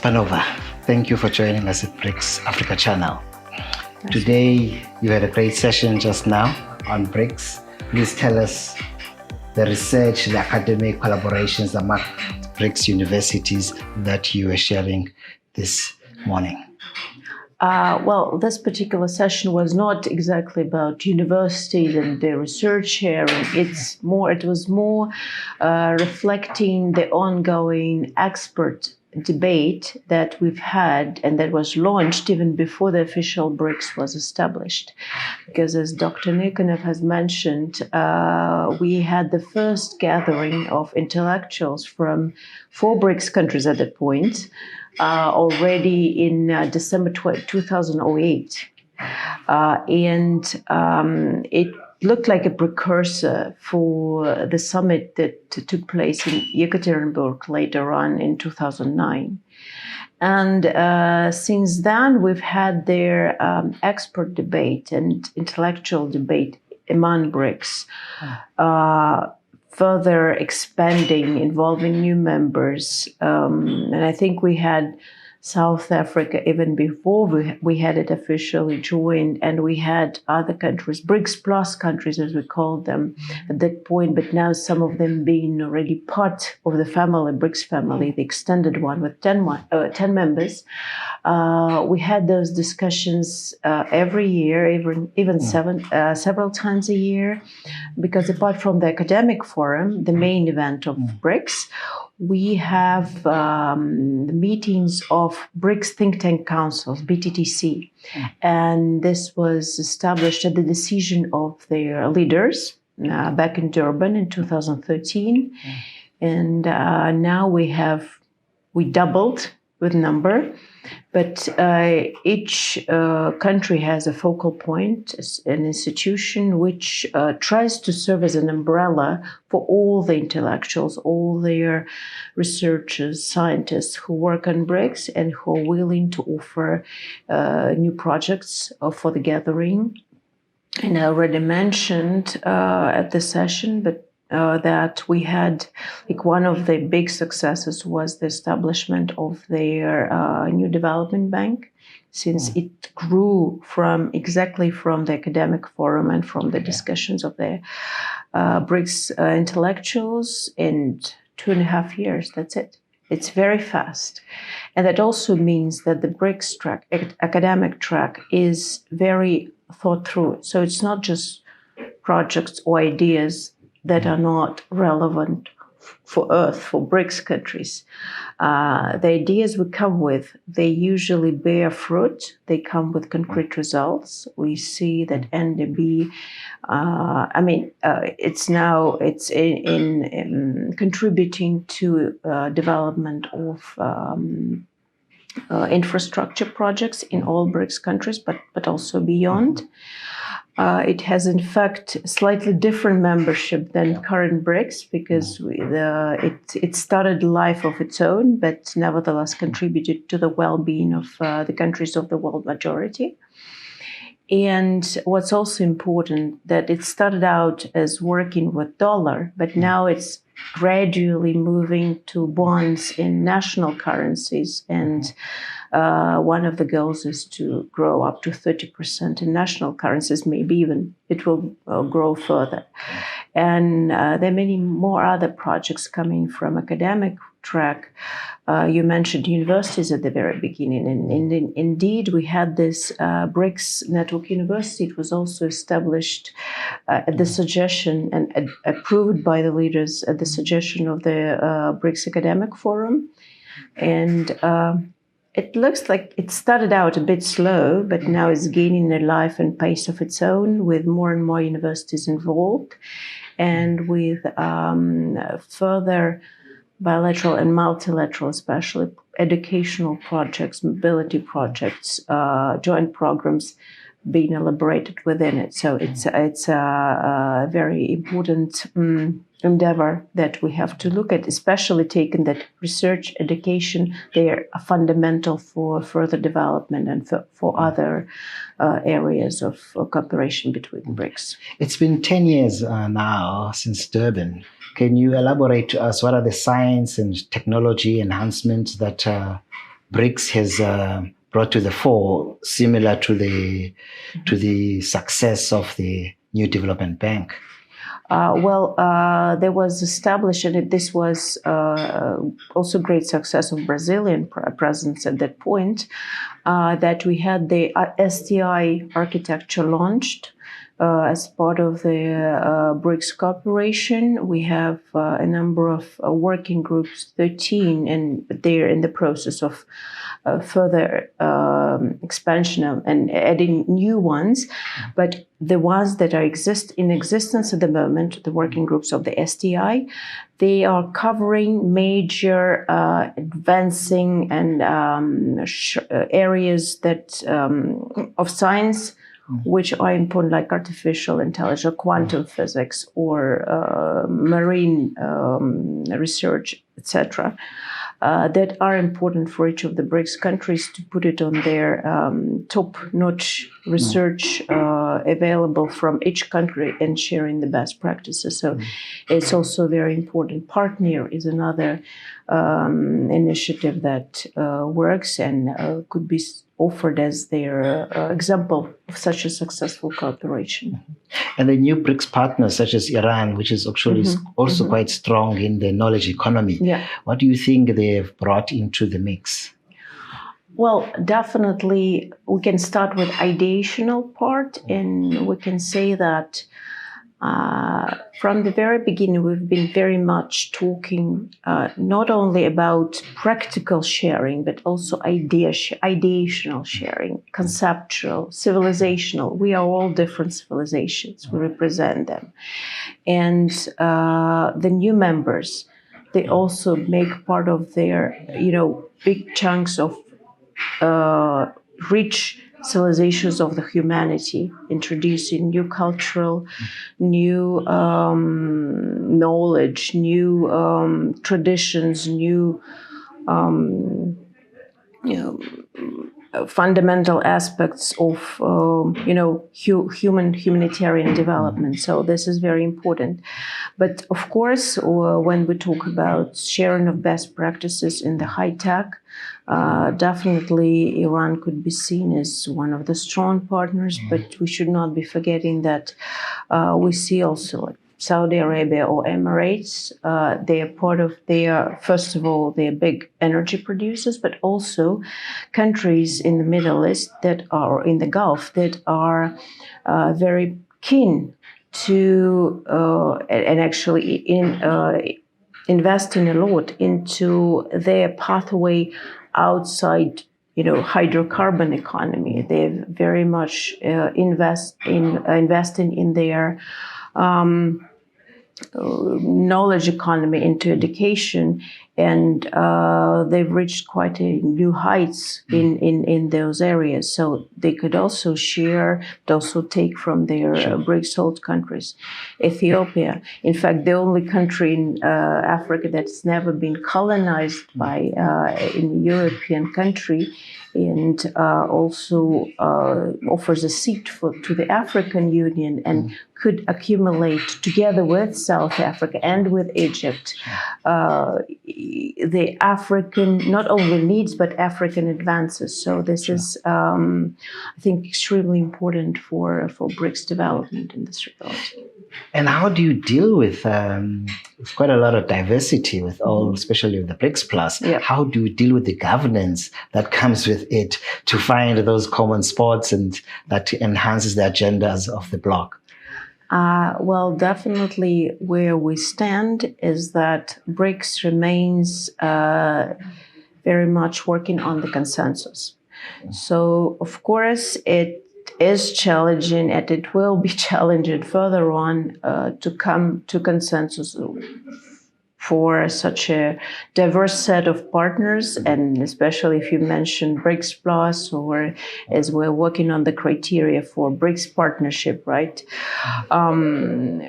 Panova, thank you for joining us at BRICS Africa Channel. Today, you had a great session just now on BRICS. Please tell us the research, the academic collaborations among BRICS universities that you are sharing this morning. Well, this particular session was not exactly about universities and their research sharing. It was more reflecting the ongoing expert debate that we've had and that was launched even before the official BRICS was established. Because as Dr. Nikonov has mentioned, we had the first gathering of intellectuals from 4 BRICS countries at that point, already in December 2008. It looked like a precursor for the summit that took place in Yekaterinburg later on in 2009. And since then, we've had their expert debate and intellectual debate among BRICS, further expanding, involving new members. And I think we had South Africa even before we had it officially joined, and we had other countries, BRICS plus countries as we called them at that point, but now some of them being already part of the family, BRICS family, the extended one with 10 members. We had those discussions every year, even several times a year, because apart from the academic forum, the main event of BRICS, we have the meetings of BRICS think tank councils, BTTC, and this was established at the decision of their leaders back in Durban in 2013, and now we doubled with number, but each country has a focal point, an institution which tries to serve as an umbrella for all the intellectuals, all their researchers, scientists who work on BRICS and who are willing to offer new projects for the gathering. And I already mentioned at the session, but that we had, like, one of the big successes was the establishment of their new development bank, since it grew from the academic forum and from the discussions of the BRICS intellectuals in 2.5 years. That's it. It's very fast. And that also means that the BRICS track, academic track, is very thought through. So it's not just projects or ideas that are not relevant for Earth, for BRICS countries. The ideas we come with, they usually bear fruit. They come with concrete results. We see that NDB, it's in contributing to development of infrastructure projects in all BRICS countries, but also beyond. It has, in fact, slightly different membership than current BRICS because it started a life of its own, but nevertheless contributed to the well-being of the countries of the world majority. And what's also important, that it started out as working with dollar, but now it's gradually moving to bonds in national currencies. And one of the goals is to grow up to 30% in national currencies, maybe even it will grow further. And there are many more other projects coming from academic track. You mentioned universities at the very beginning, and indeed we had this BRICS Network University. It was also established at the suggestion and approved by the leaders at the suggestion of the BRICS Academic Forum. And it looks like it started out a bit slow, but now it's gaining a life and pace of its own with more and more universities involved, and with further bilateral and multilateral, especially educational projects, mobility projects, joint programs being elaborated within it. So it's a very important endeavor that we have to look at, especially taking that research, education, they are fundamental for further development and for other areas of cooperation between BRICS. It's been 10 years now since Durban. Can you elaborate to us what are the science and technology enhancements that BRICS has brought to the fore, similar to the success of the New Development Bank? There was established, and this was also great success of Brazilian presence at that point, that we had the STI architecture launched as part of the BRICS cooperation. We have a number of working groups, 13, and they're in the process of further expansion and adding new ones. But the ones that are in existence at the moment, the working groups of the STI, they are covering major advancing and areas that of science which are important, like artificial intelligence, quantum physics, or marine research, etc., that are important for each of the BRICS countries to put it on their top-notch research available from each country and sharing the best practices. So it's also a very important. Partner is another initiative that works and could be offered as their example of such a successful cooperation. And the new BRICS partners, such as Iran, which is actually also quite strong in the knowledge economy, what do you think they have brought into the mix? Well, definitely we can start with ideational part, and we can say that from the very beginning, we've been very much talking not only about practical sharing, but also ideational sharing, conceptual, civilizational. We are all different civilizations. We represent them. And the new members, they also make part of their, big chunks of rich civilizations of the humanity, introducing new cultural, new knowledge, new traditions, new fundamental aspects of humanitarian development. So this is very important. But of course, when we talk about sharing of best practices in the high tech, definitely Iran could be seen as one of the strong partners, but we should not be forgetting that we see also like Saudi Arabia or Emirates. They are part of first of all, they are big energy producers, but also countries in the Middle East that are in the Gulf that are very keen to and actually investing a lot into their pathway outside, hydrocarbon economy. They very much investing in their knowledge economy into education, and they've reached quite a new heights in those areas. So they could also share, but also take from their BRICS host countries. Ethiopia, in fact, the only country in Africa that's never been colonized by a European country, and also offers a seat to the African Union and could accumulate together with South Africa and with Egypt the African, not only needs, but African advances. So this is, I think, extremely important for BRICS development in this regard. And how do you deal with quite a lot of diversity with all, especially with the BRICS Plus? How do you deal with the governance that comes with it to find those common spots and that enhances the agendas of the bloc? Well, definitely where we stand is that BRICS remains very much working on the consensus. So, of course, it is challenging, and it will be challenging further on to come to consensus for such a diverse set of partners, and especially if you mention BRICS Plus, or as we're working on the criteria for BRICS partnership, right? And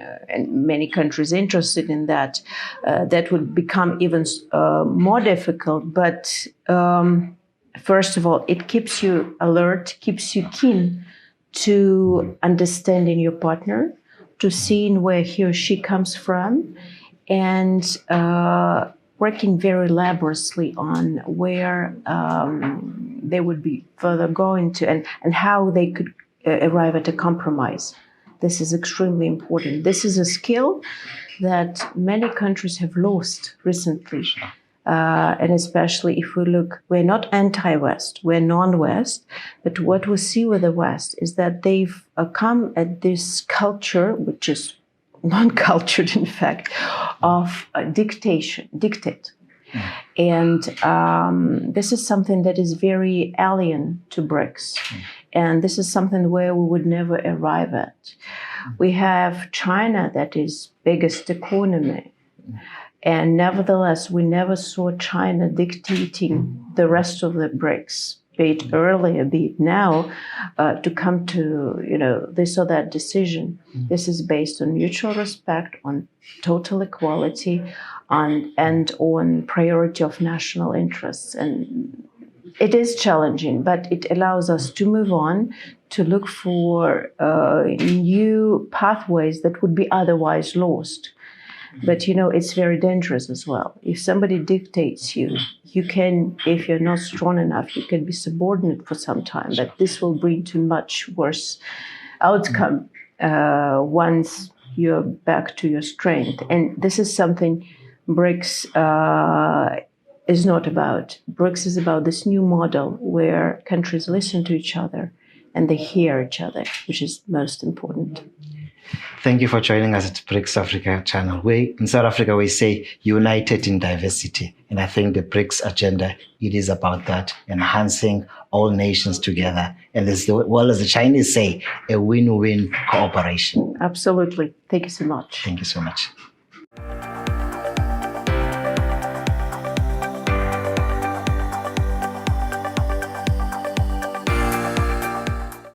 many countries interested in that, that would become even more difficult. But first of all, it keeps you alert, keeps you keen to understanding your partner, to seeing where he or she comes from, and working very laboriously on where they would be further going to and how they could arrive at a compromise. This is extremely important. This is a skill that many countries have lost recently. And especially if we look, we're not anti-West, we're non-West, but what we see with the West is that they've come at this culture, which is non-cultured in fact, of dictate. And this is something that is very alien to BRICS. And this is something where we would never arrive at. We have China that is biggest economy. And nevertheless, we never saw China dictating the rest of the BRICS, be it earlier, be it now, to come to this or that decision. This is based on mutual respect, on total equality, and on priority of national interests. And it is challenging, but it allows us to move on, to look for new pathways that would be otherwise lost. But it's very dangerous as well. If somebody dictates you can, if you're not strong enough, you can be subordinate for some time. But this will bring to much worse outcome once you're back to your strength. And this is something BRICS is not about. BRICS is about this new model where countries listen to each other and they hear each other, which is most important. Thank you for joining us at BRICS Africa Channel. In South Africa, we say united in diversity. And I think the BRICS agenda, it is about that, enhancing all nations together. And as well as the Chinese say, a win-win cooperation. Absolutely. Thank you so much. Thank you so much.